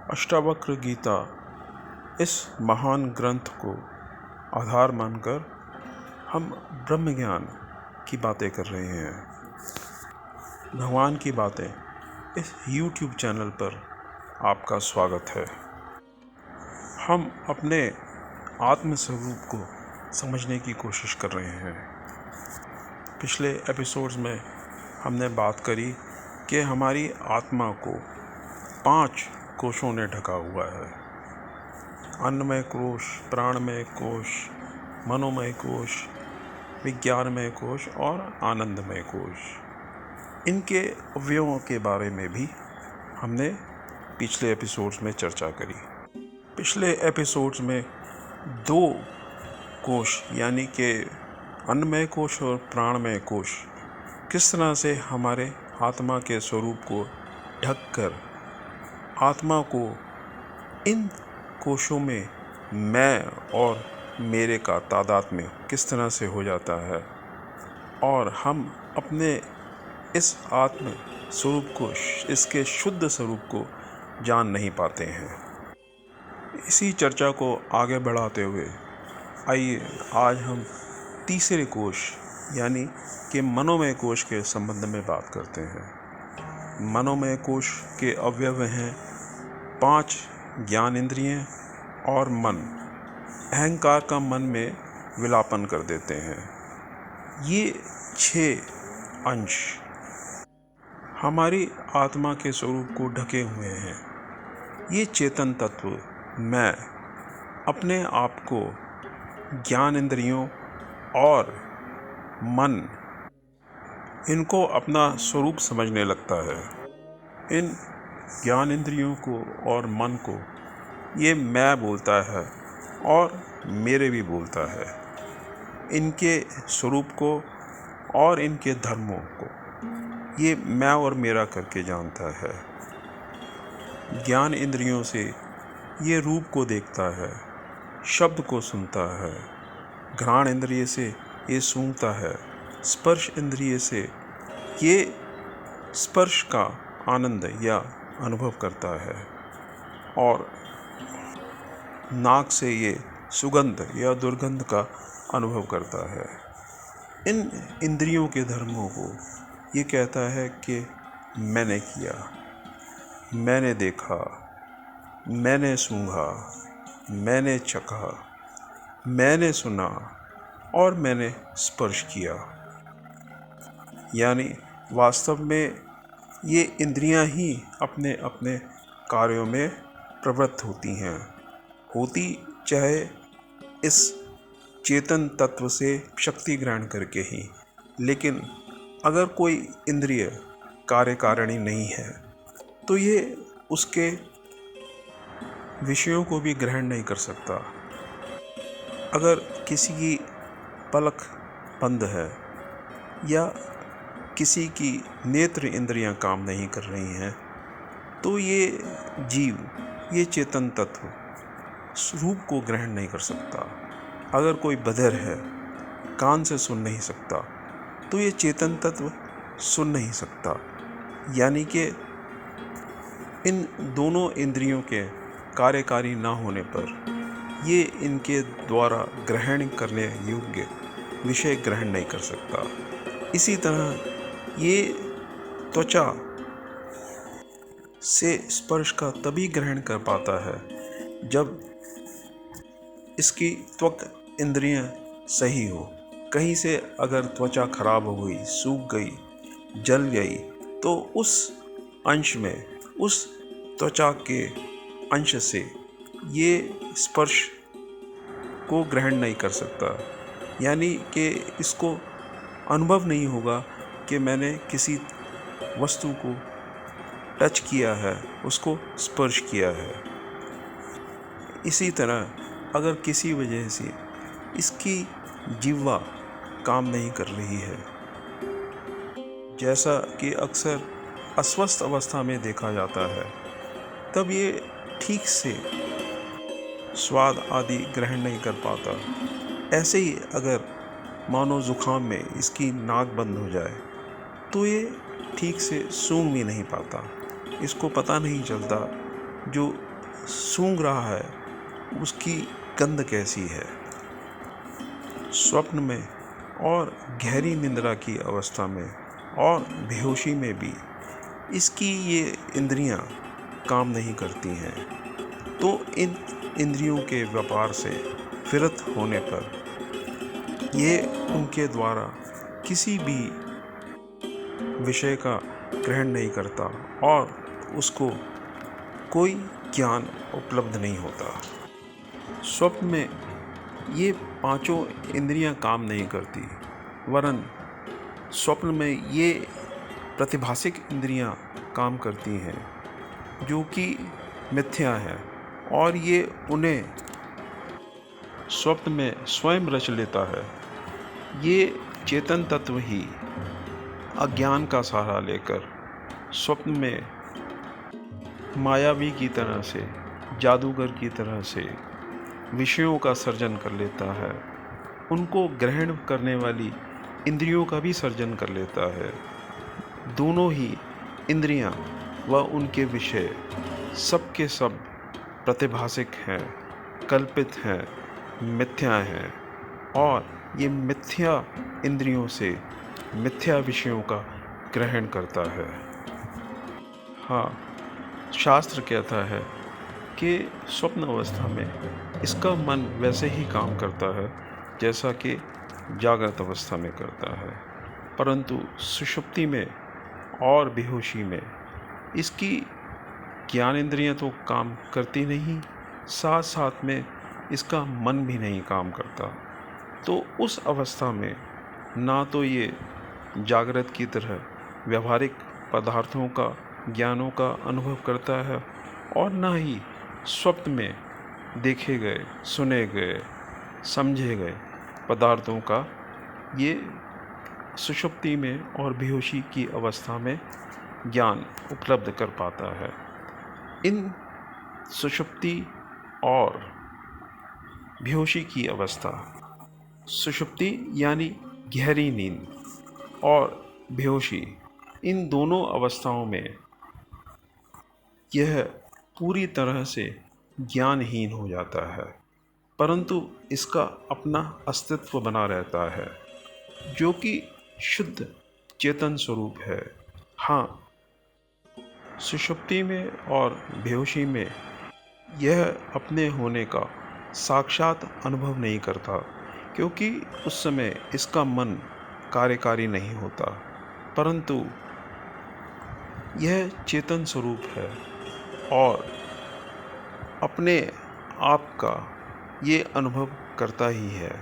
अष्टावक्र गीता इस महान ग्रंथ को आधार मानकर हम ब्रह्म ज्ञान की बातें कर रहे हैं। भगवान की बातें इस YouTube चैनल पर आपका स्वागत है। हम अपने आत्म स्वरूप को समझने की कोशिश कर रहे हैं। पिछले एपिसोड्स में हमने बात करी कि हमारी आत्मा को 5 कोशों ने ढका हुआ है। अन्नमय कोश, प्राणमय कोश, मनोमय कोश, विज्ञानमय कोश और आनंदमय कोश। इनके अवयवों के बारे में भी हमने पिछले एपिसोड्स में चर्चा करी। पिछले एपिसोड्स में 2 कोश यानी कि अन्नमय कोश और प्राणमय कोश किस तरह से हमारे आत्मा के स्वरूप को ढककर आत्मा को इन कोशों में मैं और मेरे का तादात्म्य किस तरह से हो जाता है और हम अपने इस आत्म स्वरूप को, इसके शुद्ध स्वरूप को जान नहीं पाते हैं। इसी चर्चा को आगे बढ़ाते हुए आइए आज हम तीसरे कोश यानी कि मनोमय कोश के संबंध में बात करते हैं। मनोमय कोश के अवयव हैं 5 ज्ञान इंद्रियां और मन। अहंकार का मन में विलापन कर देते हैं। ये 6 अंश हमारी आत्मा के स्वरूप को ढके हुए हैं। ये चेतन तत्व मैं अपने आप को ज्ञान इंद्रियों और मन इनको अपना स्वरूप समझने लगता है। इन ज्ञान इंद्रियों को और मन को ये मैं बोलता है और मेरे भी बोलता है। इनके स्वरूप को और इनके धर्मों को ये मैं और मेरा करके जानता है। ज्ञान इंद्रियों से ये रूप को देखता है, शब्द को सुनता है, घ्राण इंद्रिय से ये सूंघता है, स्पर्श इंद्रिय से ये स्पर्श का आनंद या अनुभव करता है और नाक से ये सुगंध या दुर्गंध का अनुभव करता है। इन इंद्रियों के धर्मों को ये कहता है कि मैंने किया, मैंने देखा, मैंने सूंघा, मैंने चखा, मैंने सुना और मैंने स्पर्श किया। यानी वास्तव में ये इंद्रियां ही अपने अपने कार्यों में प्रवृत्त होती हैं, होती चाहे इस चेतन तत्व से शक्ति ग्रहण करके ही। लेकिन अगर कोई इंद्रिय कार्यकारिणी नहीं है तो ये उसके विषयों को भी ग्रहण नहीं कर सकता। अगर किसी की पलक बंद है या किसी की नेत्र इंद्रियां काम नहीं कर रही हैं तो ये जीव, ये चेतन तत्व रूप को ग्रहण नहीं कर सकता। अगर कोई बधिर है, कान से सुन नहीं सकता तो ये चेतन तत्व सुन नहीं सकता। यानी कि इन दोनों इंद्रियों के कार्यकारी ना होने पर ये इनके द्वारा ग्रहण करने योग्य विषय ग्रहण नहीं कर सकता। इसी तरह ये त्वचा से स्पर्श का तभी ग्रहण कर पाता है जब इसकी त्वक इंद्रियां सही हो। कहीं से अगर त्वचा खराब हो गई, सूख गई, जल गई तो उस अंश में, उस त्वचा के अंश से ये स्पर्श को ग्रहण नहीं कर सकता। यानी कि इसको अनुभव नहीं होगा कि मैंने किसी वस्तु को टच किया है, उसको स्पर्श किया है। इसी तरह अगर किसी वजह से इसकी जिह्वा काम नहीं कर रही है, जैसा कि अक्सर अस्वस्थ अवस्था में देखा जाता है, तब ये ठीक से स्वाद आदि ग्रहण नहीं कर पाता। ऐसे ही अगर मानो जुखाम में इसकी नाक बंद हो जाए तो ये ठीक से सूंघ भी नहीं पाता। इसको पता नहीं चलता जो सूंघ रहा है उसकी गंध कैसी है। स्वप्न में और गहरी निंद्रा की अवस्था में और बेहोशी में भी इसकी ये इंद्रियां काम नहीं करती हैं। तो इन इंद्रियों के व्यापार से विरत होने पर ये उनके द्वारा किसी भी विषय का ग्रहण नहीं करता और उसको कोई ज्ञान उपलब्ध नहीं होता। स्वप्न में ये पांचों इंद्रियां काम नहीं करती, वरन स्वप्न में ये प्रतिभासिक इंद्रियां काम करती हैं जो कि मिथ्या है, और ये उन्हें स्वप्न में स्वयं रच लेता है। ये चेतन तत्व ही अज्ञान का सहारा लेकर स्वप्न में मायावी की तरह से, जादूगर की तरह से विषयों का सर्जन कर लेता है, उनको ग्रहण करने वाली इंद्रियों का भी सर्जन कर लेता है। दोनों ही इंद्रियां व उनके विषय सब के सब प्रतिभासिक हैं, कल्पित हैं, मिथ्या हैं, और ये मिथ्या इंद्रियों से मिथ्या विषयों का ग्रहण करता है। हाँ, शास्त्र कहता है कि स्वप्न अवस्था में इसका मन वैसे ही काम करता है जैसा कि जागृत अवस्था में करता है, परंतु सुषुप्ति में और बेहोशी में इसकी ज्ञानेंद्रियां तो काम करती नहीं, साथ साथ में इसका मन भी नहीं काम करता। तो उस अवस्था में ना तो ये जागृत की तरह व्यवहारिक पदार्थों का, ज्ञानों का अनुभव करता है, और ना ही स्वप्न में देखे गए, सुने गए, समझे गए पदार्थों का ये सुषुप्ति में और बेहोशी की अवस्था में ज्ञान उपलब्ध कर पाता है। इन सुषुप्ति और बेहोशी की अवस्था, सुषुप्ति यानी गहरी नींद और बेहोशी, इन दोनों अवस्थाओं में यह पूरी तरह से ज्ञानहीन हो जाता है, परंतु इसका अपना अस्तित्व बना रहता है जो कि शुद्ध चेतन स्वरूप है। हाँ, सुषुप्ति में और बेहोशी में यह अपने होने का साक्षात अनुभव नहीं करता, क्योंकि उस समय इसका मन कार्यकारी नहीं होता, परंतु यह चेतन स्वरूप है और अपने आप का ये अनुभव करता ही है,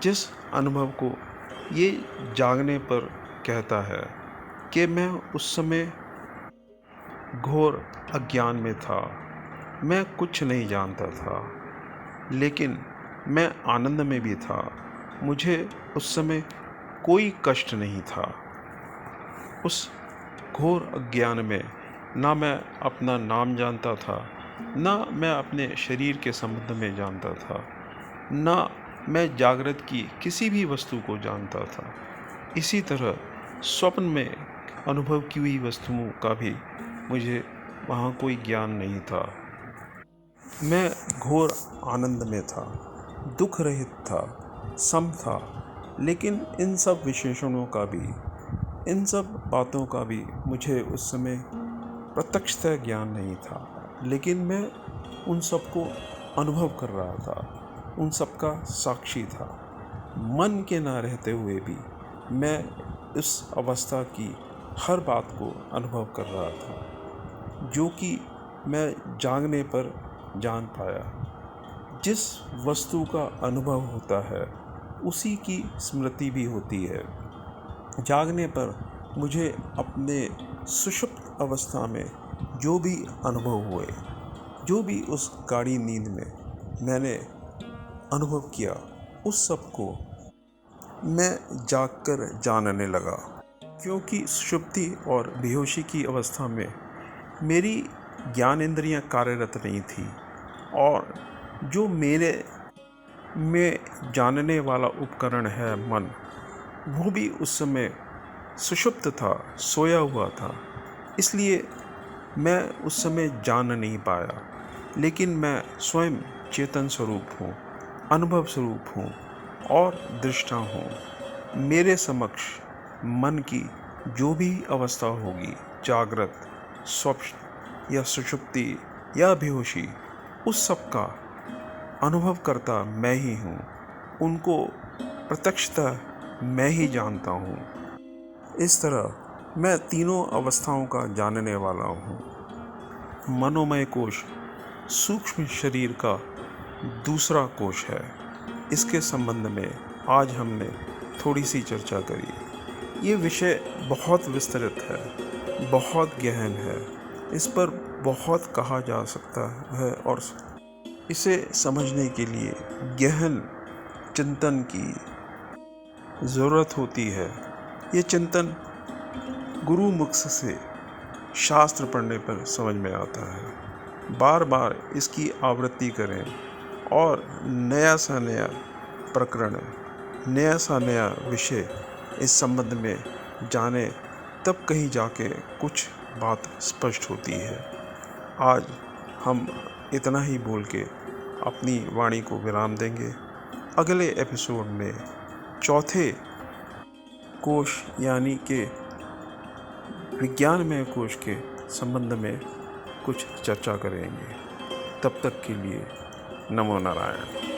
जिस अनुभव को ये जागने पर कहता है कि मैं उस समय घोर अज्ञान में था, मैं कुछ नहीं जानता था, लेकिन मैं आनंद में भी था, मुझे उस समय कोई कष्ट नहीं था। उस घोर अज्ञान में ना मैं अपना नाम जानता था, ना मैं अपने शरीर के संबंध में जानता था, ना मैं जागृत की किसी भी वस्तु को जानता था। इसी तरह स्वप्न में अनुभव की हुई वस्तुओं का भी मुझे वहाँ कोई ज्ञान नहीं था। मैं घोर आनंद में था, दुख रहित था, सम था, लेकिन इन सब विशेषणों का भी, इन सब बातों का भी मुझे उस समय प्रत्यक्षतः ज्ञान नहीं था, लेकिन मैं उन सबको अनुभव कर रहा था, उन सब का साक्षी था। मन के ना रहते हुए भी मैं उस अवस्था की हर बात को अनुभव कर रहा था, जो कि मैं जागने पर जान पाया। जिस वस्तु का अनुभव होता है उसी की स्मृति भी होती है। जागने पर मुझे अपने सुषुप्त अवस्था में जो भी अनुभव हुए, जो भी उस गाढ़ी नींद में मैंने अनुभव किया, उस सब को मैं जागकर जानने लगा, क्योंकि सुषुप्ति और बेहोशी की अवस्था में मेरी ज्ञानेंद्रियां कार्यरत नहीं थी, और जो मेरे में जानने वाला उपकरण है मन, वो भी उस समय सुषुप्त था, सोया हुआ था। इसलिए मैं उस समय जान नहीं पाया। लेकिन मैं स्वयं चेतन स्वरूप हूँ, अनुभव स्वरूप हूँ और दृष्टा हूँ। मेरे समक्ष मन की जो भी अवस्था होगी, जागृत, स्वप्न या सुषुप्ति या बेहोशी, उस सब का अनुभव करता मैं ही हूँ। उनको प्रत्यक्षतः मैं ही जानता हूँ। इस तरह मैं तीनों अवस्थाओं का जानने वाला हूँ। मनोमय कोश सूक्ष्म शरीर का दूसरा कोश है। इसके संबंध में आज हमने थोड़ी सी चर्चा करी। ये विषय बहुत विस्तृत है, बहुत गहन है। इस पर बहुत कहा जा सकता है और इसे समझने के लिए गहन चिंतन की ज़रूरत होती है। ये चिंतन गुरु मुख से शास्त्र पढ़ने पर समझ में आता है। बार बार इसकी आवृत्ति करें और नया सा नया प्रकरण, नया सा नया विषय इस संबंध में जाने, तब कहीं जाके कुछ बात स्पष्ट होती है। आज हम इतना ही बोल के अपनी वाणी को विराम देंगे। अगले एपिसोड में चौथे कोश यानी कि विज्ञानमय कोश के संबंध में कुछ चर्चा करेंगे। तब तक के लिए नमो नारायण।